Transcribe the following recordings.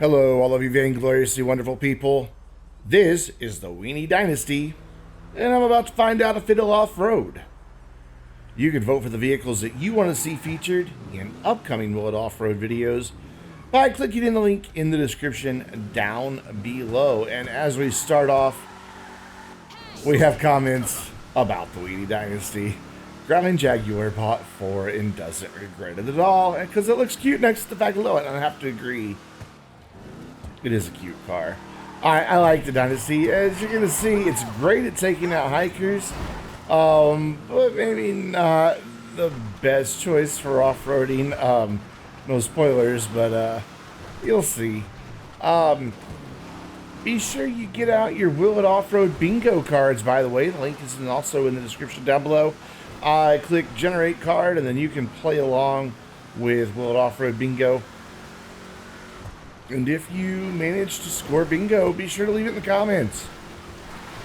Hello, all of you vaingloriously wonderful people. This is the Weeny Dynasty, and I'm about to find out if it'll off-road. You can vote for the vehicles that you want to see featured in upcoming Will It Off-Road videos by clicking in the link in the description down below. And as we start off, we have comments about the Weeny Dynasty. Growling Jaguar bought for and doesn't regret it at all, because it looks cute next to the back below it, and I have to agree. It is a cute car. I like the Dynasty. As you're going to see, it's great at taking out hikers, but maybe not the best choice for off-roading. No spoilers, but you'll see. Be sure you get out your Will It Off-Road bingo cards, by the way. The link is also in the description down below. Click Generate Card, and then you can play along with Will It Off-Road bingo. And if you manage to score bingo, be sure to leave it in the comments.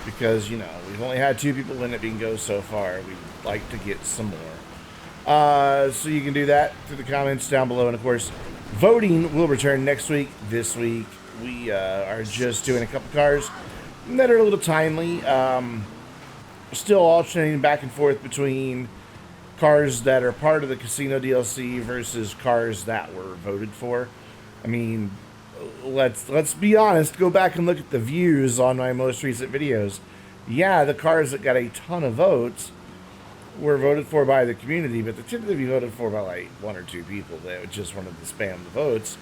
Because, you know, we've only had 2 people win at bingo so far. We'd like to get some more. So you can do that through the comments down below. And, of course, voting will return next week. This week, we are just doing a couple cars that are a little timely. Still alternating back and forth between cars that are part of the casino DLC versus cars that were voted for. I mean, let's be honest, go back and look at the views on my most recent videos. Yeah, the cars that got a ton of votes were voted for by the community, but they tended to be voted for by like 1 or 2 people that just wanted to spam the votes.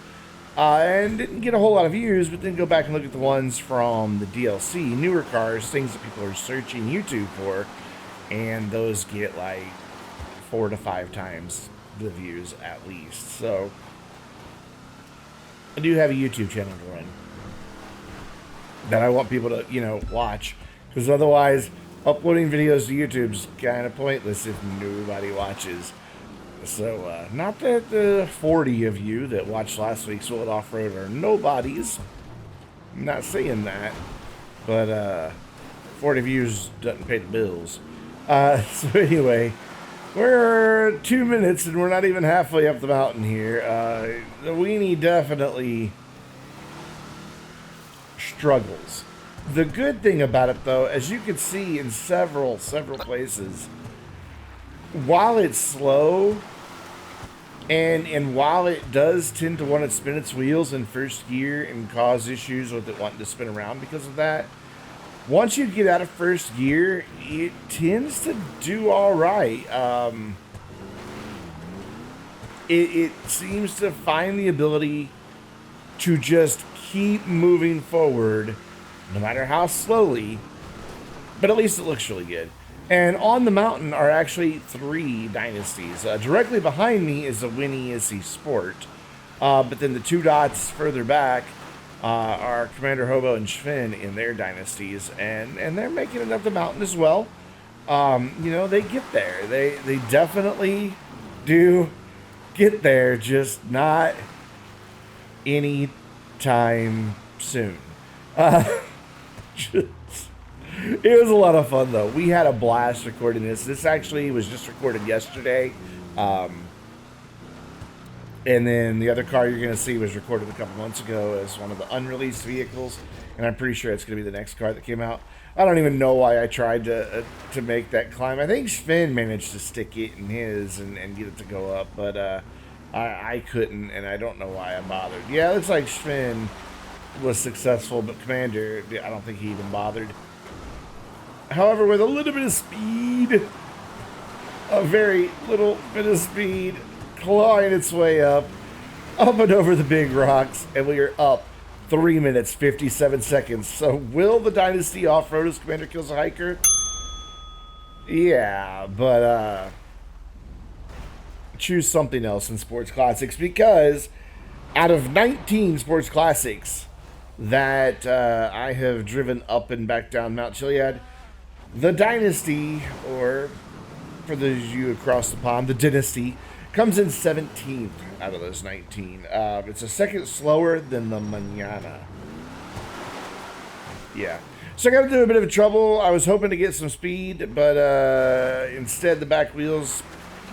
And didn't get a whole lot of views, but then go back and look at the ones from the DLC, newer cars, things that people are searching YouTube for, and those get like 4 to 5 times the views at least. So I do have a YouTube channel to run that I want people to, you know, watch, because otherwise uploading videos to YouTube's kind of pointless if nobody watches. So, not that the 40 of you that watched last week's Will It Off-Road are nobodies. I'm not saying that, but 40 views doesn't pay the bills. So anyway, we're 2 minutes and we're not even halfway up the mountain here. The Weenie definitely struggles. The good thing about it, though, as you can see in several places, while it's slow and while it does tend to want to spin its wheels in first gear and cause issues with it wanting to spin around because of that, once you get out of first gear, it tends to do all right. It seems to find the ability to just keep moving forward, no matter how slowly, but at least it looks really good. And on the mountain are actually 3 dynasties. Directly behind me is the Weeny Dynasty Sport, but then the 2 dots further back are Commander Hobo and Sven in their dynasties, and they're making it up the mountain as well. You know, they get there. They definitely do get there, just not any time soon. It was a lot of fun, though. We had a blast recording this. This actually was just recorded yesterday. And then the other car you're going to see was recorded a couple months ago as one of the unreleased vehicles. And I'm pretty sure it's going to be the next car that came out. I don't even know why I tried to make that climb. I think Sven managed to stick it in his and get it to go up. But I couldn't, and I don't know why I bothered. Yeah, it looks like Sven was successful, but Commander, I don't think he even bothered. However, with a little bit of speed, a very little bit of speed, clawing its way up and over the big rocks, and we are up 3 minutes, 57 seconds. So will the Dynasty off-road as Commander kills a hiker? Yeah, but choose something else in Sports Classics, because out of 19 Sports Classics that I have driven up and back down Mount Chiliad, the Dynasty, or for those of you across the pond, the Dynasty, comes in 17th out of those 19. It's a second slower than the Manana. Yeah. So I got into a bit of trouble. I was hoping to get some speed, but instead the back wheels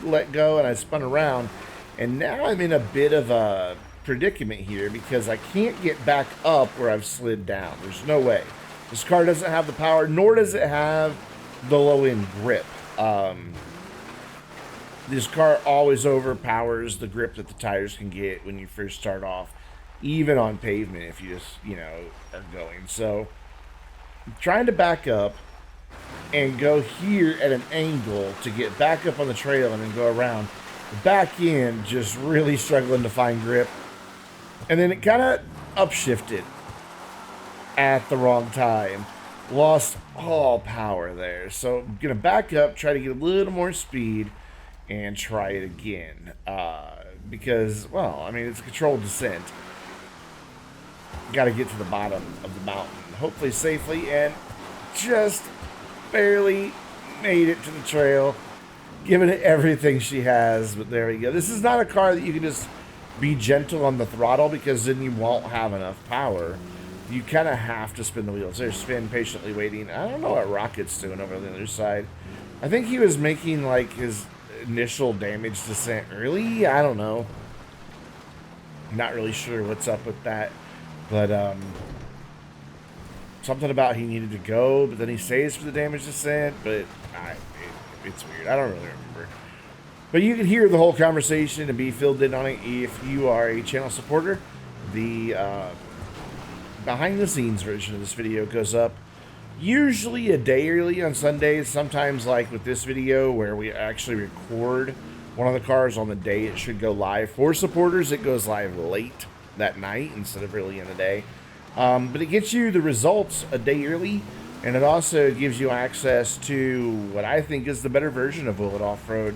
let go and I spun around. And now I'm in a bit of a predicament here because I can't get back up where I've slid down. There's no way. This car doesn't have the power, nor does it have the low-end grip. This car always overpowers the grip that the tires can get when you first start off, even on pavement if you just, you know, are going. So I'm trying to back up and go here at an angle to get back up on the trail and then go around. The back end just really struggling to find grip. And then it kind of upshifted at the wrong time. Lost all power there. So I'm going to back up, try to get a little more speed, and try it again. Because, well, I mean, it's a controlled descent. Got to get to the bottom of the mountain, hopefully safely, and just barely made it to the trail. Giving it everything she has, but there we go. This is not a car that you can just be gentle on the throttle because then you won't have enough power. You kind of have to spin the wheels. There's Finn patiently waiting. I don't know what Rocket's doing over on the other side. I think he was making like his initial damage descent early. I don't know. Not really sure what's up with that. But something about he needed to go, but then he saves for the damage descent. But it's weird. I don't really remember. But you can hear the whole conversation and be filled in on it if you are a channel supporter. The behind-the-scenes version of this video goes up usually a day early on Sundays. Sometimes, like with this video, where we actually record one of the cars on the day it should go live. For supporters, it goes live late that night instead of early in the day. But it gets you the results a day early. And it also gives you access to what I think is the better version of Will It Off-Road,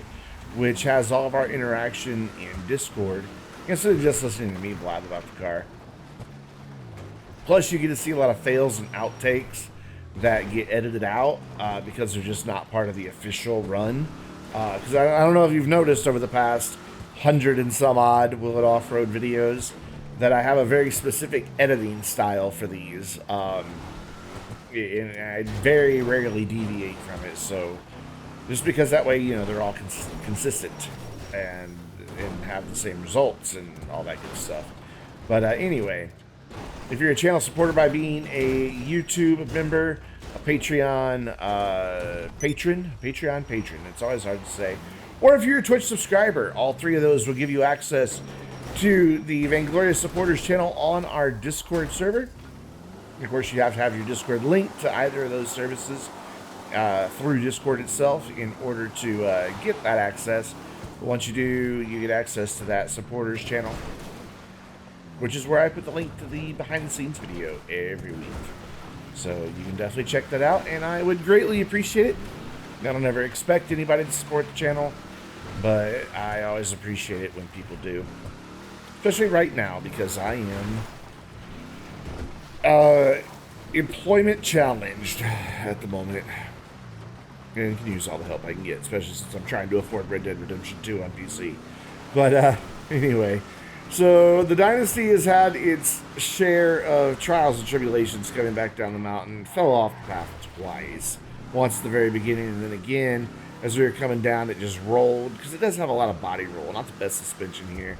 which has all of our interaction in Discord, instead of just listening to me blab about the car. Plus, you get to see a lot of fails and outtakes that get edited out because they're just not part of the official run. Because I don't know if you've noticed over the past 100 and some odd Will It Off-Road videos that I have a very specific editing style for these. And I very rarely deviate from it, so just because that way, you know, they're all consistent and have the same results and all that good stuff. But anyway, if you're a channel supporter by being a YouTube member, a Patreon patron, it's always hard to say, or if you're a Twitch subscriber, all three of those will give you access to the Vainglorious Supporters channel on our Discord server. Of course, you have to have your Discord linked to either of those services through Discord itself in order to get that access. But once you do, you get access to that supporters channel, which is where I put the link to the behind-the-scenes video every week. So you can definitely check that out, and I would greatly appreciate it. I don't ever expect anybody to support the channel, but I always appreciate it when people do. Especially right now, because I am employment challenged at the moment, and can use all the help I can get, especially since I'm trying to afford Red Dead Redemption 2 on PC. But anyway, so the Dynasty has had its share of trials and tribulations coming back down the mountain. Fell off the path twice. Once at the very beginning, and then again as we were coming down, it just rolled, because it does have a lot of body roll, not the best suspension here.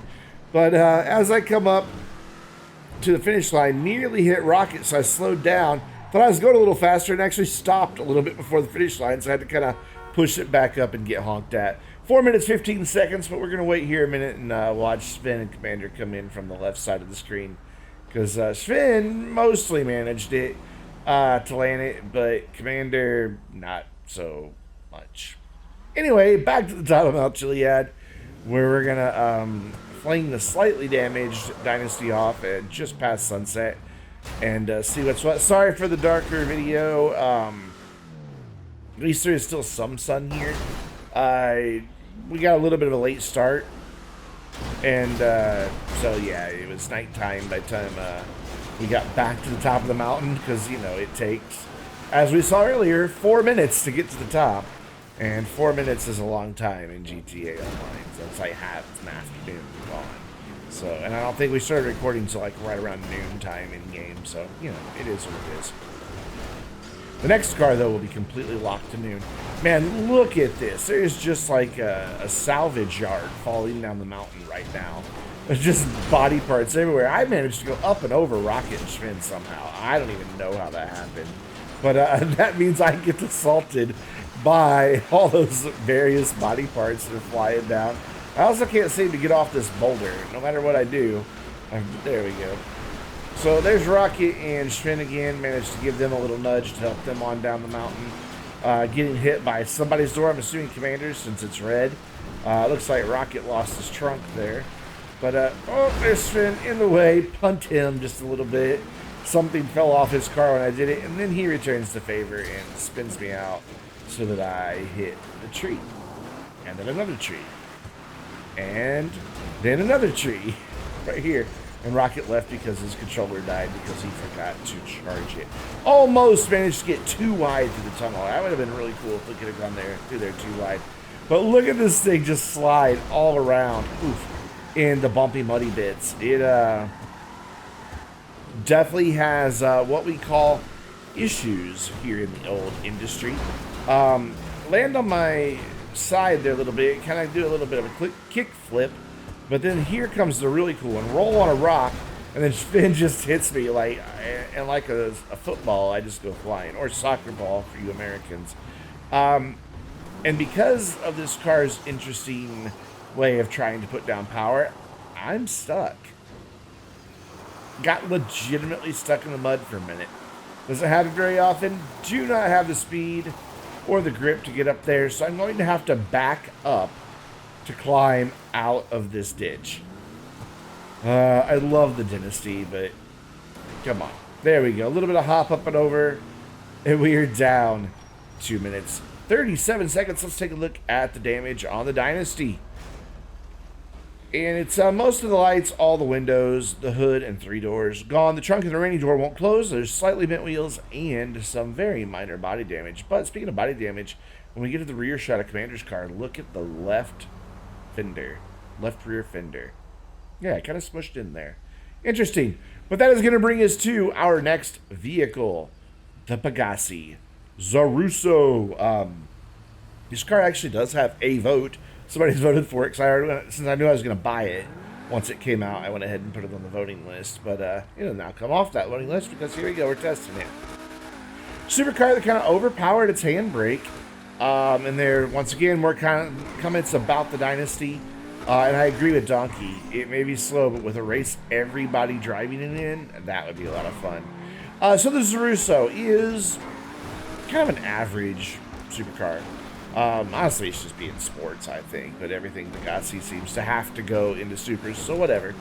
But as I come up to the finish line, nearly hit Rocket, so I slowed down. Thought I was going a little faster and actually stopped a little bit before the finish line, so I had to kind of push it back up and get honked at. 4 minutes, 15 seconds, but we're going to wait here a minute and watch Sven and Commander come in from the left side of the screen. Because Sven mostly managed it to land it, but Commander, not so much. Anyway, back to the top of Mount Chiliad, where we're going to fling the slightly damaged Dynasty off at just past sunset and see what's what. Sorry for the darker video. At least there is still some sun here. We got a little bit of a late start, and so yeah, it was nighttime by the time we got back to the top of the mountain, because, you know, it takes, as we saw earlier, 4 minutes to get to the top. And 4 minutes is a long time in GTA Online. So it's like half an afternoon gone. So, and I don't think we started recording until like right around noon time in game. So, you know, it is what it is. The next car, though, will be completely locked to noon. Man, look at this. There's just like a salvage yard falling down the mountain right now. There's just body parts everywhere. I managed to go up and over Rocket and Schwinn somehow. I don't even know how that happened. But that means I get assaulted by all those various body parts that are flying down. I also can't seem to get off this boulder. No matter what I do. There we go. So there's Rocket and Schwinn again. Managed to give them a little nudge to help them on down the mountain. Getting hit by somebody's door. I'm assuming Commander's since it's red. Looks like Rocket lost his trunk there. But, oh, there's Schwinn in the way. Punt him just a little bit. Something fell off his car when I did it. And then he returns the favor and spins me out so that I hit the tree. And then another tree. And then another tree. Right here. And Rocket left because his controller died because he forgot to charge it. Almost managed to get too wide through the tunnel. That would have been really cool if we could have gone through there too wide. But look at this thing just slide all around. Oof. In the bumpy, muddy bits. It definitely has what we call issues here in the old industry. Land on my side there a little bit, kind of do a little bit of a kick flip, but then here comes the really cool one. Roll on a rock, and then Finn just hits me like a football. I just go flying, or soccer ball for you Americans. And because of this car's interesting way of trying to put down power, I'm stuck. Got legitimately stuck in the mud for a minute. Doesn't happen very often. Do not have the speed or the grip to get up there, so I'm going to have to back up to climb out of this ditch. I love the Dynasty, but come on. There we go. A little bit of hop up and over, and we are down 2 minutes, 37 seconds. Let's take a look at the damage on the Dynasty. And it's most of the lights, all the windows, the hood, and 3 doors gone. The trunk and the remaining door won't close. There's slightly bent wheels and some very minor body damage. But speaking of body damage, when we get to the rear shot of Commander's car, look at the left fender. Left rear fender. Yeah, kind of smushed in there. Interesting. But that is going to bring us to our next vehicle, the Pegassi Zorrusso. This car actually does have a vote. Somebody's voted for it, because since I knew I was going to buy it once it came out, I went ahead and put it on the voting list. But it'll now come off that voting list because here we go, we're testing it. Supercar that kind of overpowered its handbrake. And there, once again, more comments about the Dynasty. And I agree with Donkey. It may be slow, but with a race everybody driving it in, that would be a lot of fun. So the Zorrusso is kind of an average supercar. Honestly, it's just being sports, I think, but everything Pegassi seems to have to go into supers, so whatever.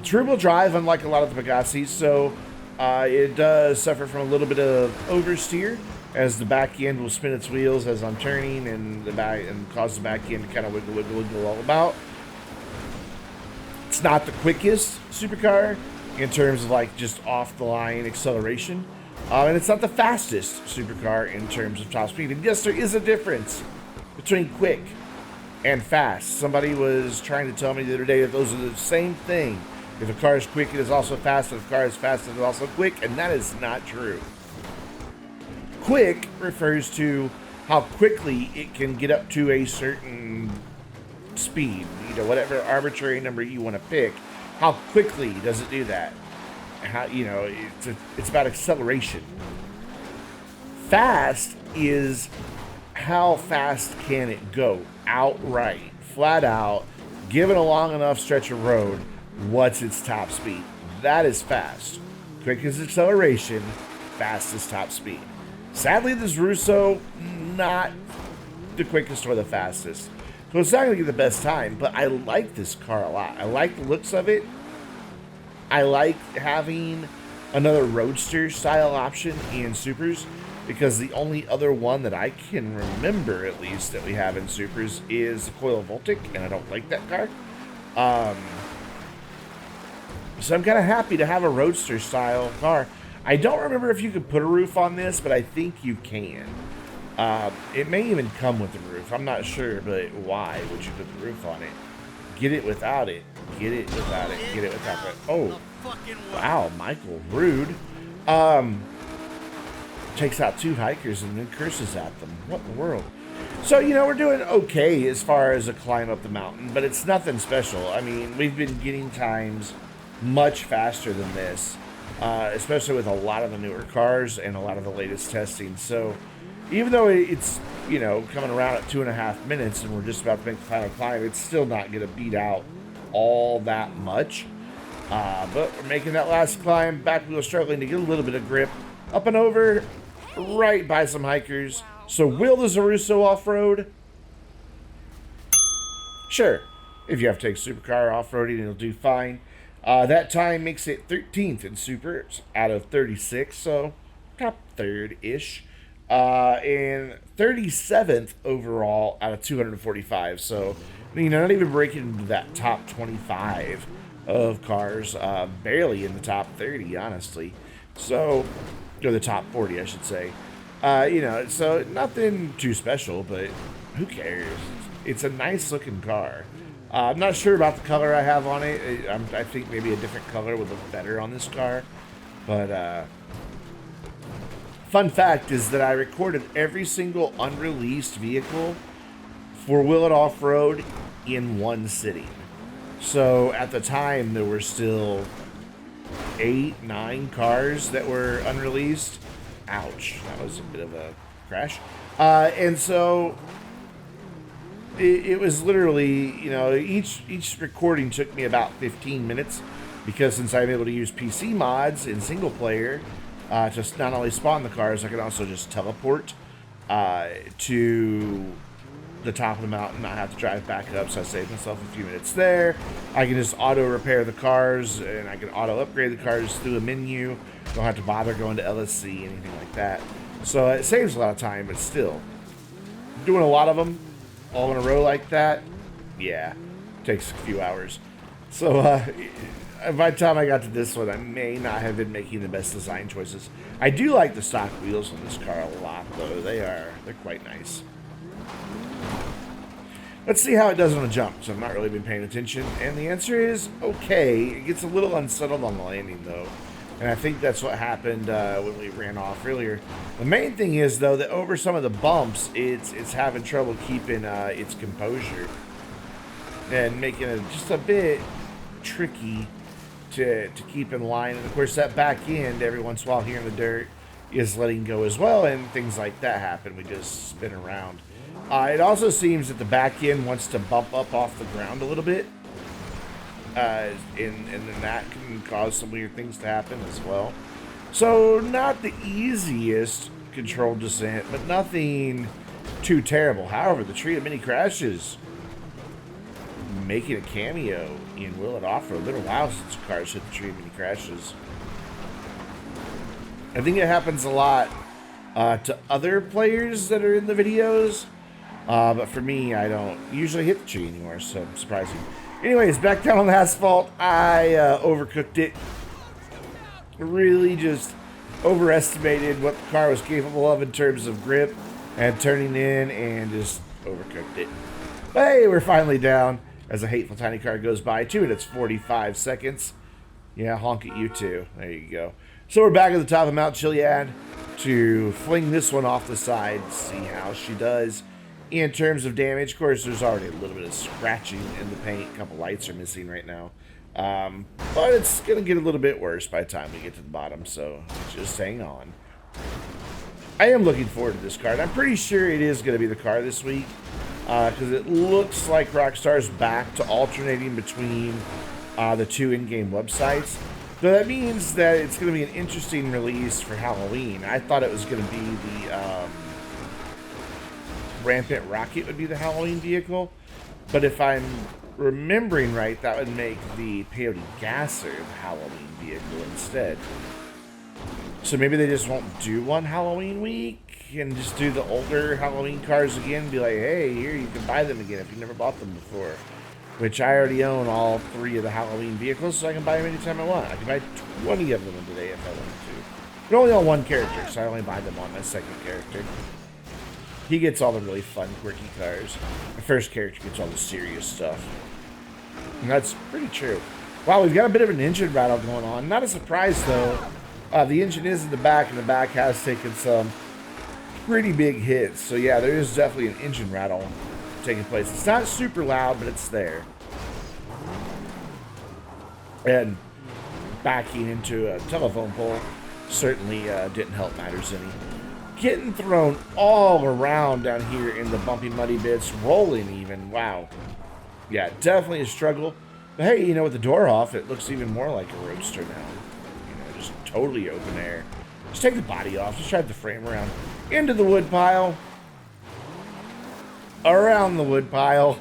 Turbo drive, unlike a lot of the Pegassis, so it does suffer from a little bit of oversteer, as the back end will spin its wheels as I'm turning, and cause the back end to kind of wiggle all about. It's not the quickest supercar in terms of like just off the line acceleration. And it's not the fastest supercar in terms of top speed. And yes, there is a difference between quick and fast. Somebody was trying to tell me the other day that those are the same thing. If a car is quick, it is also fast. If a car is fast, it is also quick. And that is not true. Quick refers to how quickly it can get up to a certain speed. You know, whatever arbitrary number you want to pick. How quickly does it do that? How, you know, it's about acceleration. Fast is how fast can it go outright, flat out, given a long enough stretch of road, what's its top speed? That is fast. Quick is acceleration, fast is top speed. Sadly, this Zorrusso, not the quickest or the fastest. So it's not going to get the best time, but I like this car a lot. I like the looks of it. I like having another roadster style option in supers, because the only other one that I can remember, at least, that we have in supers is the Coil Voltic, and I don't like that car. So I'm kind of happy to have a roadster style car. I don't remember if you could put a roof on this, but I think you can. It may even come with the roof. I'm not sure, but why would you put the roof on it? Get it without it. Get it without it. Get it without it. Oh, wow, Michael, rude. Takes out 2 hikers and then curses at them. What in the world? So, you know, we're doing okay as far as a climb up the mountain, but it's nothing special. I mean, we've been getting times much faster than this, especially with a lot of the newer cars and a lot of the latest testing. So, even though it's, you know, coming around at 2.5 minutes and we're just about to make the final climb, it's still not going to beat out all that much. But we're making that last climb. Back wheel struggling to get a little bit of grip. Up and over, right by some hikers. So will the Zorrusso off-road? Sure. If you have to take supercar off-roading, it'll do fine. That time makes it 13th in supers out of 36, so top third-ish. And 37th overall out of 245. So, you know, not even breaking into that top 25 of cars. Barely in the top 30, honestly. So, or the top 40, I should say. You know, so nothing too special, but who cares? It's a nice looking car. I'm not sure about the color I have on it. I think maybe a different color would look better on this car. But, fun fact is that I recorded every single unreleased vehicle for Will It Off-Road in one sitting. So at the time, there were still 8, 9 cars that were unreleased. Ouch, that was a bit of a crash. And so it was literally, you know, each recording took me about 15 minutes because since I'm able to use PC mods in single player to not only spawn the cars, I can also just teleport to the top of the mountain, not have to drive back up, so I saved myself a few minutes there. I can just auto repair the cars, and I can auto upgrade the cars through a menu. Don't have to bother going to LSC, anything like that. So it saves a lot of time, but still, doing a lot of them all in a row like that, yeah, takes a few hours. So by the time I got to this one, I may not have been making the best design choices. I do like the stock wheels on this car a lot, though. They're quite nice. Let's see how it does on a jump. So I've not really been paying attention. And the answer is okay. It gets a little unsettled on the landing, though. And I think that's what happened when we ran off earlier. The main thing is, though, that over some of the bumps, it's having trouble keeping its composure. And making it just a bit tricky to keep in line. And, of course, that back end, every once in a while here in the dirt, is letting go as well. And things like that happen. We just spin around. It also seems that the back end wants to bump up off the ground a little bit. And then that can cause some weird things to happen as well. So not the easiest controlled descent, but nothing too terrible. However, the tree of many crashes making a cameo in Will It Off-Road. It's been a while since cars hit the tree of many crashes. I think it happens a lot to other players that are in the videos. But for me, I don't usually hit the tree anymore, so surprising. Anyways, back down on the asphalt, I overcooked it. Really just overestimated what the car was capable of in terms of grip and turning in, and just overcooked it. But hey, we're finally down as a hateful tiny car goes by. 2 minutes 45 seconds. Yeah, honk at you too. There you go. So we're back at the top of Mount Chiliad to fling this one off the side, see how she does. In terms of damage, of course, there's already a little bit of scratching in the paint. A couple lights are missing right now. But it's going to get a little bit worse by the time we get to the bottom, so just hang on. I am looking forward to this card. I'm pretty sure it is going to be the car this week, because it looks like Rockstar's back to alternating between the two in-game websites. So that means that it's going to be an interesting release for Halloween. I thought it was going to be the Rampant Rocket would be the Halloween vehicle, but if I'm remembering right, that would make the Peyote Gasser the Halloween vehicle instead. So maybe they just won't do one Halloween week and just do the older Halloween cars again, be like, hey, here, you can buy them again if you never bought them before. Which I already own all 3 of the Halloween vehicles, so I can buy them anytime I want. I can buy 20 of them today if I wanted to. But only on one character, so I only buy them on my second character. He gets all the really fun, quirky cars. The first character gets all the serious stuff. And that's pretty true. Wow, we've got a bit of an engine battle going on. Not a surprise, though. The engine is in the back, and the back has taken some pretty big hits. So yeah, there is definitely an engine rattle taking place. It's not super loud, but it's there. And backing into a telephone pole certainly didn't help matters any. Getting thrown all around down here in the bumpy, muddy bits, rolling even. Wow. Yeah, definitely a struggle. But hey, you know, with the door off, it looks even more like a roadster now. You know, just totally open air. Just take the body off. Just drive the frame around. Into the wood pile. Around the wood pile.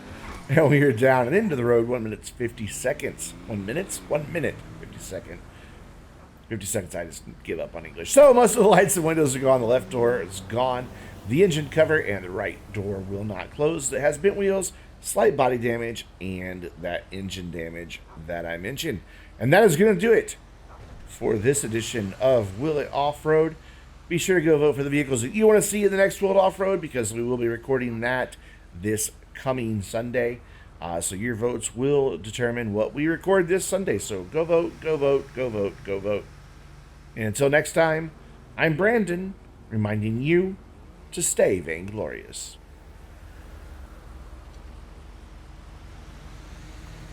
And we are down and into the road. 1 minute, 50 seconds. 1 minute? 1 minute, 50 seconds. 50 seconds, I just give up on English. So most of the lights and windows are gone. The left door is gone. The engine cover and the right door will not close. It has bent wheels, slight body damage, and that engine damage that I mentioned. And that is going to do it for this edition of Will It Off-Road. Be sure to go vote for the vehicles that you want to see in the next Will It Off-Road, because we will be recording that this coming Sunday. So your votes will determine what we record this Sunday. So go vote, go vote, go vote, go vote. And until next time, I'm Brandon, reminding you to stay vainglorious.